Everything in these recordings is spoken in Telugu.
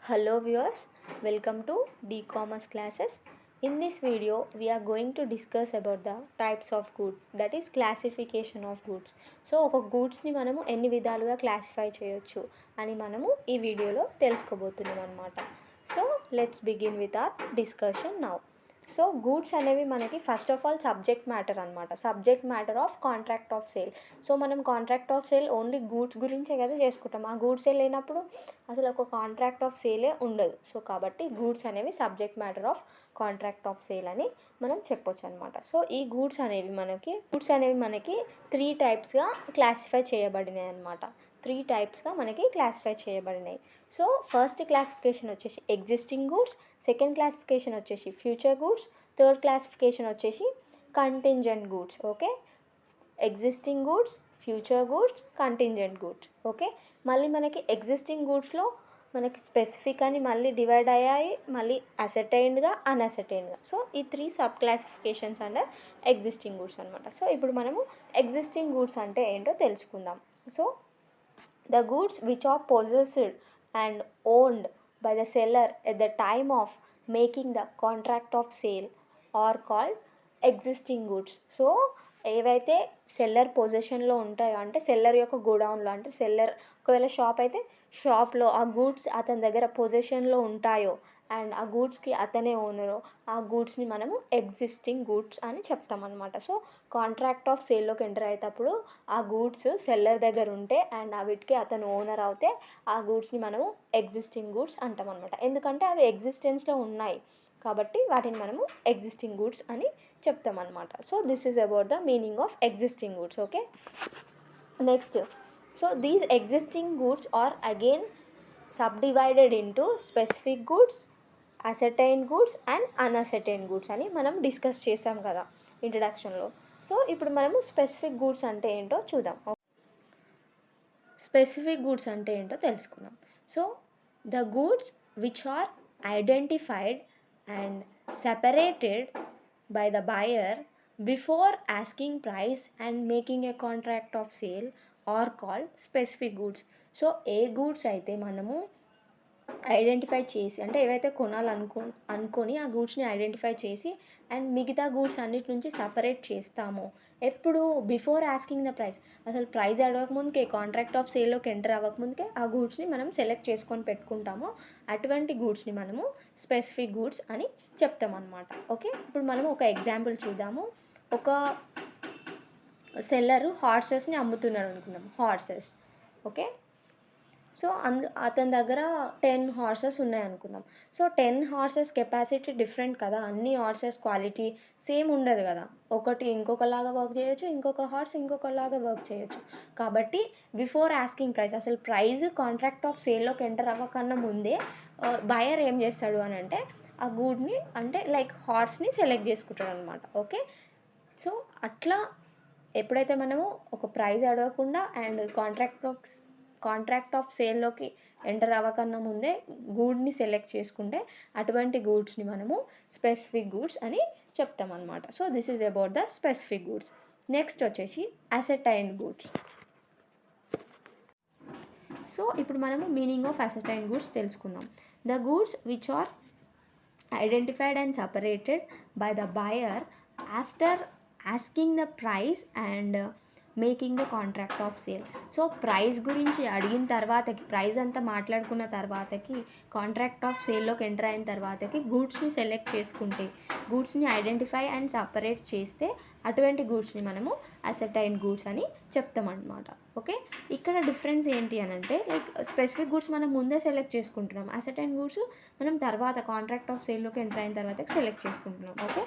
Hello viewers, welcome to D-Commerce classes. In this video, we are going to discuss about the types of goods, that is classification of goods. So ఒక గూడ్స్ని మనము ఎన్ని విధాలుగా క్లాసిఫై చేయొచ్చు అని మనము ఈ వీడియోలో తెలుసుకోబోతున్నాం అనమాట. So let's begin with our discussion now. So goods అనేవి మనకి first of all subject matter అనమాట. Subject matter of contract of sale. So మనం contract of sale only goods గురించే కదా చేసుకుంటాం. ఆ గూడ్స్ సేల్ లేనప్పుడు అసలు ఒక కాంట్రాక్ట్ ఆఫ్ సేలే ఉండదు. సో కాబట్టి గూడ్స్ అనేవి subject matter of contract of sale అని మనం చెప్పొచ్చు అనమాట. సో ఈ గూడ్స్ అనేవి మనకి 3 టైప్స్గా క్లాసిఫై చేయబడినాయి అనమాట. 3 టైప్స్గా మనకి క్లాసిఫై చేయబడినాయి. సో ఫస్ట్ క్లాసిఫికేషన్ వచ్చేసి ఎగ్జిస్టింగ్ గూడ్స్, సెకండ్ క్లాసిఫికేషన్ వచ్చేసి ఫ్యూచర్ గూడ్స్, థర్డ్ క్లాసిఫికేషన్ వచ్చేసి contingent goods. Okay, existing goods, future goods, contingent goods. Okay, మళ్ళీ మనకి ఎగ్జిస్టింగ్ గూడ్స్లో మనకి స్పెసిఫిక్ అని మళ్ళీ డివైడ్ అయ్యాయి, మళ్ళీ అసర్టైన్డ్గా, అన్అసర్టైన్డ్గా. సో ఈ 3 sub classifications under existing goods అనమాట. సో ఇప్పుడు మనము ఎగ్జిస్టింగ్ గూడ్స్ అంటే ఏంటో తెలుసుకుందాం. So the goods which are possessed and owned by the seller at the time of making the contract of sale are called existing goods. So ఏవైతే సెల్లర్ పొజిషన్లో ఉంటాయో, అంటే సెల్లర్ యొక్క గోడౌన్లో, అంటే సెల్లర్ ఒకవేళ షాప్ అయితే షాప్లో ఆ గూడ్స్ అతని దగ్గర పొజిషన్లో ఉంటాయో అండ్ ఆ గూడ్స్కి అతనే ఓనరు, ఆ గూడ్స్ని మనము ఎగ్జిస్టింగ్ గూడ్స్ అని చెప్తామన్నమాట. సో కాంట్రాక్ట్ ఆఫ్ సేల్లోకి ఎంటర్ అయ్యేటప్పుడు ఆ గూడ్స్ సెల్లర్ దగ్గర ఉంటే అండ్ వీటికి అతను ఓనర్ అవుతే ఆ గూడ్స్ని మనము ఎగ్జిస్టింగ్ గూడ్స్ అంటాం అనమాట. ఎందుకంటే అవి ఎగ్జిస్టెన్స్లో ఉన్నాయి కాబట్టి వాటిని మనము ఎగ్జిస్టింగ్ గూడ్స్ అని చెప్తామన్నమాట. So this is about the meaning of existing goods. Okay, next, so these existing goods are again subdivided into specific goods, ascertain goods and unascertain goods అని మనం డిస్కస్ చేసాం కదా ఇంట్రడక్షన్లో. సో ఇప్పుడు మనము స్పెసిఫిక్ గూడ్స్ అంటే ఏంటో చూద్దాం. స్పెసిఫిక్ గూడ్స్ అంటే ఏంటో తెలుసుకుందాం. So the goods which are identified and separated by the buyer before asking price and making a contract of sale are called specific goods. So A goods అయితే మనము ఐడెంటిఫై చేసి, అంటే ఏవైతే అనుకొని ఆ గూడ్స్ని ఐడెంటిఫై చేసి అండ్ మిగతా గూడ్స్ అన్నిటి నుంచి సపరేట్ చేస్తామో, ఎప్పుడు బిఫోర్ ఆస్కింగ్ ద ప్రైస్, అసలు ప్రైస్ అడగకముందుకే, కాంట్రాక్ట్ ఆఫ్ సేల్లోకి ఎంటర్ అవ్వకముందుకే ఆ గూడ్స్ని మనం సెలెక్ట్ చేసుకొని పెట్టుకుంటామో అటువంటి గూడ్స్ని మనము స్పెసిఫిక్ గూడ్స్ అని చెప్తామన్నమాట. ఓకే, ఇప్పుడు మనం ఒక ఎగ్జాంపుల్ చూద్దాము. ఒక సెల్లరు హార్సెస్ని అమ్ముతున్నాడు అనుకుందాం, హార్సెస్. ఓకే, సో అతని దగ్గర 10 హార్సెస్ ఉన్నాయి అనుకుందాం. సో 10 హార్సెస్ కెపాసిటీ డిఫరెంట్ కదా, అన్ని హార్సెస్ క్వాలిటీ సేమ్ ఉండదు కదా, ఒకటి ఇంకొకలాగా వర్క్ చేయొచ్చు, ఇంకొక హార్స్ ఇంకొకలాగా వర్క్ చేయొచ్చు. కాబట్టి బిఫోర్ ఆస్కింగ్ ప్రైస్, అసలు ప్రైస్ కాంట్రాక్ట్ ఆఫ్ సేల్లోకి ఎంటర్ అవ్వకన్నా ముందే బయర్ ఏం చేస్తాడు అని అంటే ఆ గూడ్ని, అంటే లైక్ హార్స్ని సెలెక్ట్ చేసుకుంటాడు అనమాట. ఓకే, సో అట్లా ఎప్పుడైతే మనము ఒక ప్రైస్ అడగకుండా అండ్ కాంట్రాక్ట్ ఆఫ్ సేల్లోకి ఎంటర్ అవ్వకన్నా ముందే గూడ్ని సెలెక్ట్ చేసుకుంటే అటువంటి గూడ్స్ని మనము స్పెసిఫిక్ గూడ్స్ అని చెప్తామన్నమాట. So this is about the specific goods. Next వచ్చేసి అసర్టైన్ గూడ్స్. సో ఇప్పుడు మనము మీనింగ్ ఆఫ్ అసర్టైన్ గూడ్స్ తెలుసుకుందాం. The goods which are identified and separated by the buyer after asking the price and making the contract of sale. So price గురించి అడిగిన తర్వాతకి, ప్రైస్ అంతా మాట్లాడుకున్న తర్వాతకి, కాంట్రాక్ట్ ఆఫ్ సేల్లోకి ఎంటర్ అయిన తర్వాతకి గూడ్స్ని సెలెక్ట్ చేసుకుంటే, గూడ్స్ని ఐడెంటిఫై అండ్ సపరేట్ చేస్తే అటువంటి గూడ్స్ని మనము అసర్టైన్ గూడ్స్ అని చెప్తామన్నమాట. ఓకే, ఇక్కడ డిఫరెన్స్ ఏంటి అని అంటే, లైక్ స్పెసిఫిక్ గూడ్స్ మనం ముందే సెలెక్ట్ చేసుకుంటున్నాం, అసర్టైన్ గూడ్స్ మనం తర్వాత కాంట్రాక్ట్ ఆఫ్ సేల్లోకి ఎంటర్ అయిన తర్వాత సెలెక్ట్ చేసుకుంటున్నాం. ఓకే,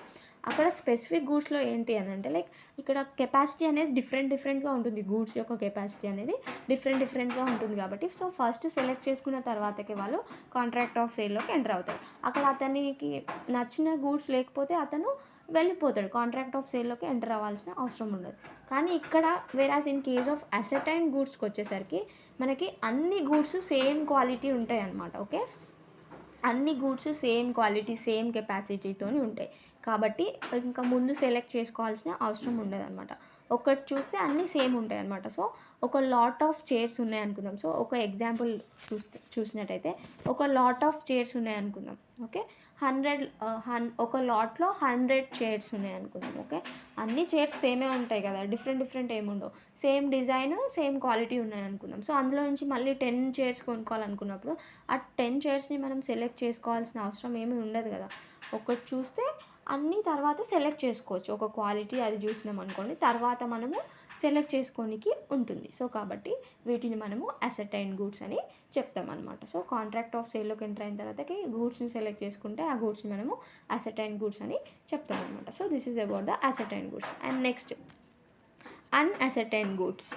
అక్కడ స్పెసిఫిక్ గూడ్స్లో ఏంటి అని అంటే, లైక్ ఇక్కడ కెపాసిటీ అనేది డిఫరెంట్గా ఉంటుంది, గూడ్స్ యొక్క కెపాసిటీ అనేది డిఫరెంట్గా ఉంటుంది కాబట్టి సో ఫస్ట్ సెలెక్ట్ చేసుకున్న తర్వాతకి వాళ్ళు కాంట్రాక్ట్ ఆఫ్ సేల్లోకి ఎంటర్ అవుతారు. అక్కడ అతనికి నచ్చిన గూడ్స్ లేకపోతే అతను వెళ్ళిపోతాడు, కాంట్రాక్ట్ ఆఫ్ సేల్లోకి ఎంటర్ అవ్వాల్సిన అవసరం ఉండదు. కానీ ఇక్కడ వేరాస్ ఇన్ కేస్ ఆఫ్ అసర్టైన్ గూడ్స్కి వచ్చేసరికి మనకి అన్ని గూడ్స్ సేమ్ క్వాలిటీ ఉంటాయి అన్నమాట. ఓకే, అన్ని గూడ్స్ సేమ్ క్వాలిటీ సేమ్ కెపాసిటీతో ఉంటాయి కాబట్టి ఇంకా ముందు సెలెక్ట్ చేసుకోవాల్సిన అవసరం ఉండదు అనమాట. ఒకటి చూస్తే అన్నీ సేమ్ ఉంటాయి అనమాట. సో ఒక లాట్ ఆఫ్ చైర్స్ ఉన్నాయి అనుకుందాం. సో ఒక ఎగ్జాంపుల్ చూసినట్టయితే ఒక లాట్ ఆఫ్ చైర్స్ ఉన్నాయి అనుకుందాం. ఓకే, ఒక లాట్లో 100 చైర్స్ ఉన్నాయి అనుకుందాం. ఓకే, అన్ని చైర్స్ సేమే ఉంటాయి కదా, డిఫరెంట్ ఏముండవు, సేమ్ డిజైన్ సేమ్ క్వాలిటీ ఉన్నాయి అనుకుందాం. సో అందులో నుంచి మళ్ళీ 10 చైర్స్ కొనుక్కోవాలనుకున్నప్పుడు ఆ 10 చైర్స్ని మనం సెలెక్ట్ చేసుకోవాల్సిన అవసరం ఏమీ ఉండదు కదా. ఒకటి చూస్తే అన్నీ తర్వాత సెలెక్ట్ చేసుకోవచ్చు. ఒక క్వాలిటీ అది చూసినాం అనుకోండి, తర్వాత మనము సెలెక్ట్ చేసుకోనికి ఉంటుంది. సో కాబట్టి వీటిని మనము అసర్టైన్ గూడ్స్ అని చెప్తాం అనమాట. సో కాంట్రాక్ట్ ఆఫ్ సేల్లోకి ఎంటర్ అయిన తర్వాతకి గూడ్స్ని సెలెక్ట్ చేసుకుంటే ఆ గూడ్స్ని మనము అసర్టైన్ గూడ్స్ అని చెప్తాం అనమాట. So this is about the ascertain goods. And next unascertain goods.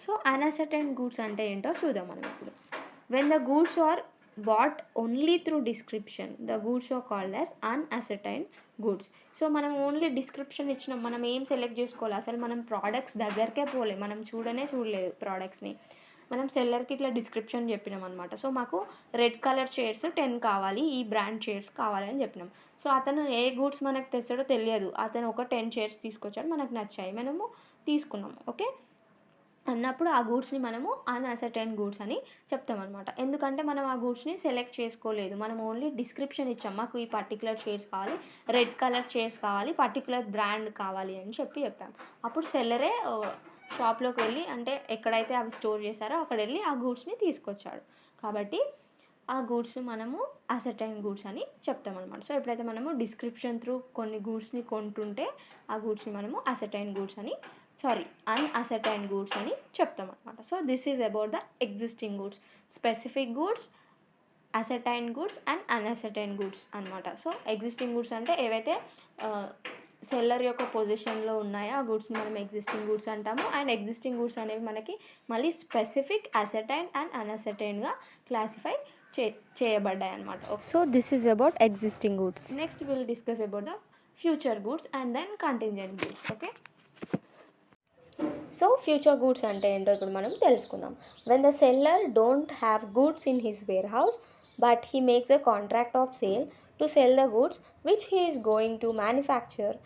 So unascertain goods అంటే ఏంటో చూద్దాం మనం ఇప్పుడు. When the goods are bought only through description, the goods are called as unascertained goods. So మనం ఓన్లీ డిస్క్రిప్షన్ ఇచ్చినాం, మనం ఏం సెలెక్ట్ చేసుకోవాలి, అసలు మనం ప్రోడక్ట్స్ దగ్గరకే పోలే, మనం చూడలేదు ప్రోడక్ట్స్ని. మనం సెల్లర్కి ఇట్లా డిస్క్రిప్షన్ చెప్పినాం అనమాట. సో మాకు రెడ్ కలర్ చైర్స్ 10 కావాలి, ఈ బ్రాండ్ చైర్స్ కావాలి అని చెప్పినాం. సో అతను ఏ గూడ్స్ మనకు తెస్తాడో తెలియదు, అతను ఒక 10 చైర్స్ తీసుకొచ్చాడు, మనకు నచ్చాయి, మనము తీసుకున్నాం. ఓకే అన్నప్పుడు ఆ గూడ్స్ని మనము అన్అసర్టైన్ గూడ్స్ అని చెప్తామన్నమాట. ఎందుకంటే మనం ఆ గూడ్స్ని సెలెక్ట్ చేసుకోలేదు, మనం ఓన్లీ డిస్క్రిప్షన్ ఇచ్చాం, మాకు ఈ పర్టికులర్ చైర్స్ కావాలి, రెడ్ కలర్ చైర్స్ కావాలి, పర్టికులర్ బ్రాండ్ కావాలి అని చెప్పాం. అప్పుడు సెల్లరే షాప్లోకి వెళ్ళి, అంటే ఎక్కడైతే అవి స్టోర్ చేశారో అక్కడ వెళ్ళి ఆ గూడ్స్ని తీసుకొచ్చాడు. కాబట్టి ఆ గూడ్స్ మనము అసర్టైన్ గూడ్స్ అని చెప్తామన్నమాట. సో ఎప్పుడైతే మనము డిస్క్రిప్షన్ త్రూ కొన్ని గూడ్స్ని కొంటుంటే ఆ గూడ్స్ని మనము అన్అసర్టైన్ గూడ్స్ అని చెప్తాం అనమాట. So this is about the existing goods, specific goods, ascertain goods and unascertain goods అనమాట. సో ఎగ్జిస్టింగ్ గూడ్స్ అంటే ఏవైతే సెల్లర్ యొక్క పొజిషన్లో ఉన్నాయో ఆ గూడ్స్ని మనం ఎగ్జిస్టింగ్ గూడ్స్ అంటాము. అండ్ ఎగ్జిస్టింగ్ గూడ్స్ అనేవి మనకి మళ్ళీ స్పెసిఫిక్, అసర్టైన్ అండ్ అన్అసర్టైన్గా క్లాసిఫై చేయబడ్డాయి అనమాట. So this is about existing goods. Next will discuss about the future goods and then contingent goods. Okay, so future goods అంటే ఏంటో ఇప్పుడు మనం తెలుసుకుందాం. When the seller don't have goods in his warehouse but he makes a contract of sale to sell the goods which he is going to manufacture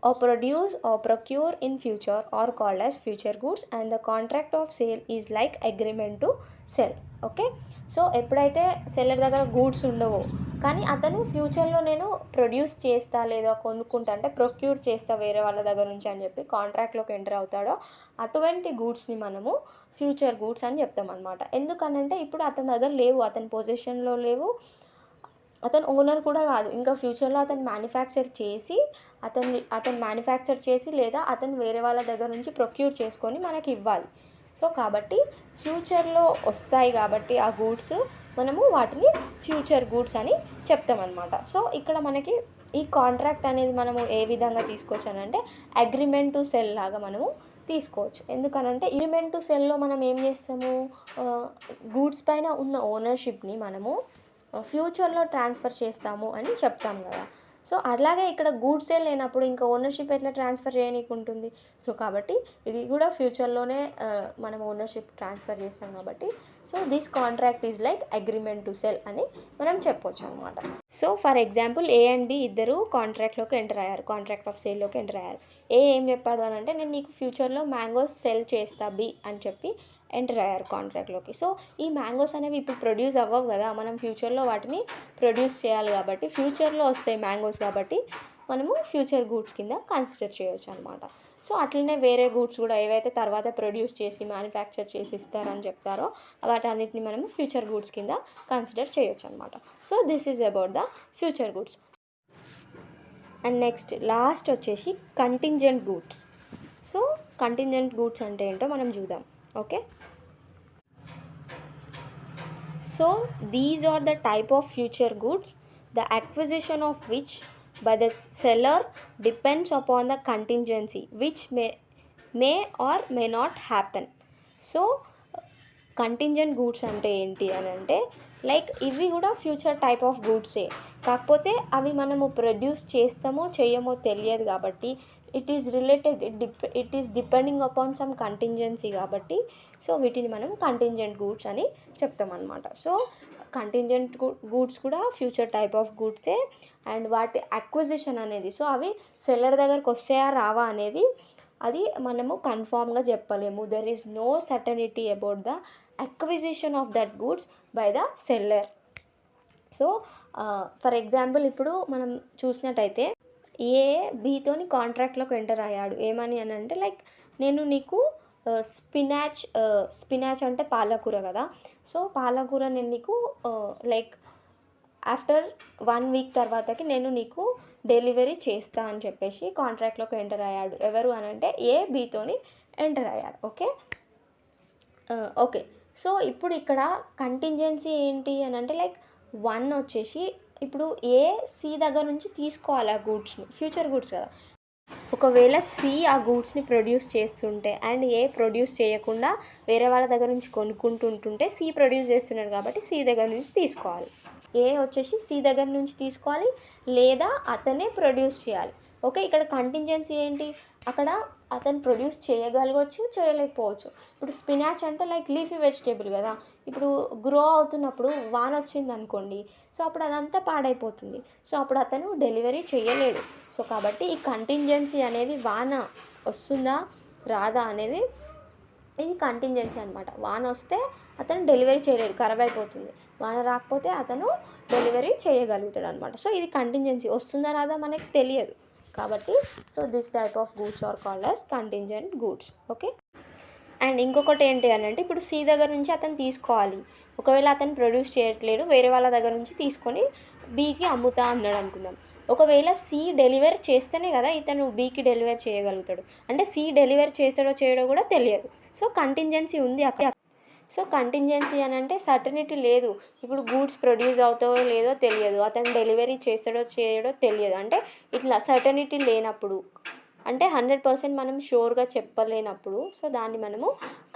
or produce or procure in future are called as future goods, and the contract of sale is like agreement to sell. Okay, so ఎప్పుడైతే సెల్లర్ దగ్గర గూడ్స్ ఉండవో కానీ అతను ఫ్యూచర్లో నేను ప్రొడ్యూస్ చేస్తా లేదా కొనుక్కుంటా, అంటే ప్రొక్యూర్ చేస్తా వేరే వాళ్ళ దగ్గర నుంచి అని చెప్పి కాంట్రాక్ట్లోకి ఎంటర్ అవుతాడో అటువంటి గూడ్స్ని మనము ఫ్యూచర్ గూడ్స్ అని చెప్తాం అనమాట. ఎందుకనంటే ఇప్పుడు అతని దగ్గర లేవు, అతని పొజిషన్లో లేవు, అతను ఓనర్ కూడా కాదు, ఇంకా ఫ్యూచర్లో అతను మ్యానుఫ్యాక్చర్ చేసి లేదా అతను వేరే వాళ్ళ దగ్గర నుంచి ప్రొక్యూర్ చేసుకొని మనకి ఇవ్వాలి. సో కాబట్టి ఫ్యూచర్లో వస్తాయి కాబట్టి ఆ గూడ్స్ మనము వాటిని ఫ్యూచర్ గూడ్స్ అని చెప్తామన్నమాట. సో ఇక్కడ మనకి ఈ కాంట్రాక్ట్ అనేది మనము ఏ విధంగా తీసుకోవచ్చు అని అంటే అగ్రిమెంట్ టు సెల్ లాగా మనము తీసుకోవచ్చు. ఎందుకనంటే అగ్రిమెంట్ టు సెల్లో మనం ఏం చేస్తాము, గూడ్స్ పైన ఉన్న ఓనర్షిప్ని మనము ఫ్యూచర్లో ట్రాన్స్ఫర్ చేస్తాము అని చెప్తాం కదా. సో అలాగే ఇక్కడ గూడ్సే లేనప్పుడు ఇంకా ఓనర్షిప్ ఎట్లా ట్రాన్స్ఫర్ చేయనీకి ఉంటుంది. సో కాబట్టి ఇది కూడా ఫ్యూచర్లోనే మనం ఓనర్షిప్ ట్రాన్స్ఫర్ చేస్తాం కాబట్టి so this contract is like agreement to sell అని మనం చెప్పొచ్చు అనమాట. So for example A and B ఇద్దరు కాంట్రాక్ట్లోకి ఎంటర్ అయ్యారు, కాంట్రాక్ట్ ఆఫ్ సేల్లోకి ఎంటర్ అయ్యారు. ఏం చెప్పాడు అని అంటే నేను నీకు ఫ్యూచర్లో మ్యాంగోస్ సెల్ చేస్తా బి అని చెప్పి ఎంటర్ అయ్యారు కాంట్రాక్ట్లోకి. సో ఈ మ్యాంగోస్ అనేవి ఇప్పుడు ప్రొడ్యూస్ అవ్వవు కదా, మనం ఫ్యూచర్లో వాటిని ప్రొడ్యూస్ చేయాలి కాబట్టి ఫ్యూచర్లో వస్తాయి మ్యాంగోస్ కాబట్టి మనము ఫ్యూచర్ గూడ్స్ కింద కన్సిడర్ చేయొచ్చు అనమాట. సో అట్లనే వేరే గూడ్స్ కూడా ఏవైతే తర్వాత ప్రొడ్యూస్ చేసి మ్యానుఫ్యాక్చర్ చేసి ఇస్తారని చెప్తారో వాటన్నిటిని మనము ఫ్యూచర్ గూడ్స్ కింద కన్సిడర్ చేయొచ్చు అనమాట. So this is about the future goods. And next last వచ్చేసి contingent goods. So contingent goods అంటే ఏంటో మనం చూద్దాం. Okay, so these are the type of future goods the acquisition of which by the seller depends upon the contingency which may or may not happen. So contingent goods అంటే ఏంటి అని అంటే లైక్ ఇవి కూడా ఫ్యూచర్ టైప్ ఆఫ్ గూడ్సే, కాకపోతే అవి మనము ప్రొడ్యూస్ చేస్తామో చేయమో తెలియదు కాబట్టి it is depending upon some contingency కాబట్టి సో వీటిని మనం కంటింజెంట్ గూడ్స్ అని చెప్తామన్నమాట. సో కంటింజెంట్ గూడ్స్ కూడా ఫ్యూచర్ టైప్ ఆఫ్ గూడ్సే అండ్ వాటి అక్విజిషన్ అనేది సో అవి సెల్లర్ దగ్గరకు వస్తాయా రావా అనేది అది మనము కన్ఫామ్గా చెప్పలేము. There is no certainty about the acquisition of that goods by the seller. So for example ఇప్పుడు మనం చూసినట్టయితే ఏ బీతోని కాంట్రాక్ట్లోకి ఎంటర్ అయ్యాడు. ఏమని అని అంటే లైక్ నేను నీకు స్పినాచ్ అంటే పాలకూర కదా. సో పాలకూర నేను నీకు ఆఫ్టర్ 1 వీక్ తర్వాతకి నేను నీకు డెలివరీ చేస్తా అని చెప్పేసి కాంట్రాక్ట్లోకి ఎంటర్ అయ్యాడు. ఎవరు అని అంటే ఏ బీతోని ఎంటర్ అయ్యారు. ఓకే. సో ఇప్పుడు ఇక్కడ కంటింజెన్సీ ఏంటి అని అంటే 1 వచ్చేసి ఇప్పుడు ఏ సి దగ్గర నుంచి తీసుకోవాలి ఆ గూడ్స్ని, ఫ్యూచర్ గూడ్స్ కదా. ఒకవేళ సి ఆ గూడ్స్ని ప్రొడ్యూస్ చేస్తుంటే అండ్ ఏ ప్రొడ్యూస్ చేయకుండా వేరే వాళ్ళ దగ్గర నుంచి కొనుక్కుంటుంటే సి ప్రొడ్యూస్ చేస్తున్నాడు కాబట్టి సి దగ్గర నుంచి తీసుకోవాలి. ఏ వచ్చేసి సి దగ్గర నుంచి తీసుకోవాలి లేదా అతనే ప్రొడ్యూస్ చేయాలి. ఓకే. ఇక్కడ కంటింజెన్సీ ఏంటి, అక్కడ అతను ప్రొడ్యూస్ చేయగలగవచ్చు, చేయలేకపోవచ్చు. ఇప్పుడు స్పినాచ్ అంటే లీఫీ వెజిటేబుల్ కదా. ఇప్పుడు గ్రో అవుతున్నప్పుడు వాన వచ్చింది అనుకోండి, సో అప్పుడు అదంతా పాడైపోతుంది. సో అప్పుడు అతను డెలివరీ చేయలేడు. సో కాబట్టి ఈ కంటింజెన్సీ అనేది వాన వస్తుందా రాదా అనేది ఇది కంటింజెన్సీ అనమాట. వాన వస్తే అతను డెలివరీ చేయలేడు, ఖరాబ్ అయిపోతుంది. వాన రాకపోతే అతను డెలివరీ చేయగలుగుతాడు అనమాట. సో ఇది కంటింజెన్సీ. వస్తుందా రాదా మనకి తెలియదు కాబట్టి so this type of goods are called as contingent goods. Okay. And ఇంకొకటి ఏంటి అని అంటే ఇప్పుడు సి దగ్గర నుంచి అతను తీసుకోవాలి. ఒకవేళ అతను ప్రొడ్యూస్ చేయట్లేడు, వేరే వాళ్ళ దగ్గర నుంచి తీసుకొని బీకి అమ్ముతా అన్నాడు అనుకుందాం. ఒకవేళ సి డెలివరీ చేస్తేనే కదా ఇతను బీకి డెలివరీ చేయగలుగుతాడు. అంటే సి డెలివరీ చేస్తాడో చేయడో కూడా తెలియదు. సో కంటింజెన్సీ ఉంది అక్కడ. సో కంటింజెన్సీ అని అంటే సర్టనిటీ లేదు. ఇప్పుడు గూడ్స్ ప్రొడ్యూస్ అవుతావో లేదో తెలియదు, అతను డెలివరీ చేస్తాడో చేయడో తెలియదు. అంటే ఇట్లా సర్టనిటీ లేనప్పుడు అంటే 100% మనం షూర్గా చెప్పలేనప్పుడు సో దాన్ని మనము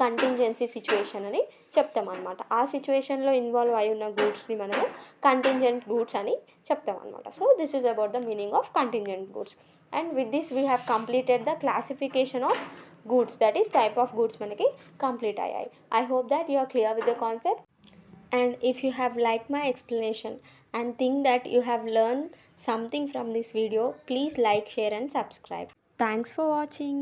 కంటింజెన్సీ సిచ్యువేషన్ అని చెప్తాం అనమాట. ఆ సిచ్యువేషన్లో ఇన్వాల్వ్ అయి ఉన్న గూడ్స్ని మనము కంటింజెంట్ గూడ్స్ అని చెప్తాం అనమాట. So this is about the meaning of contingent goods. And with this we have completed the classification of goods, that is type of goods manaki complete ayyayi. I hope that you are clear with the concept. And if you have liked my explanation and think that you have learned something from this video, please like, share and subscribe. Thanks for watching.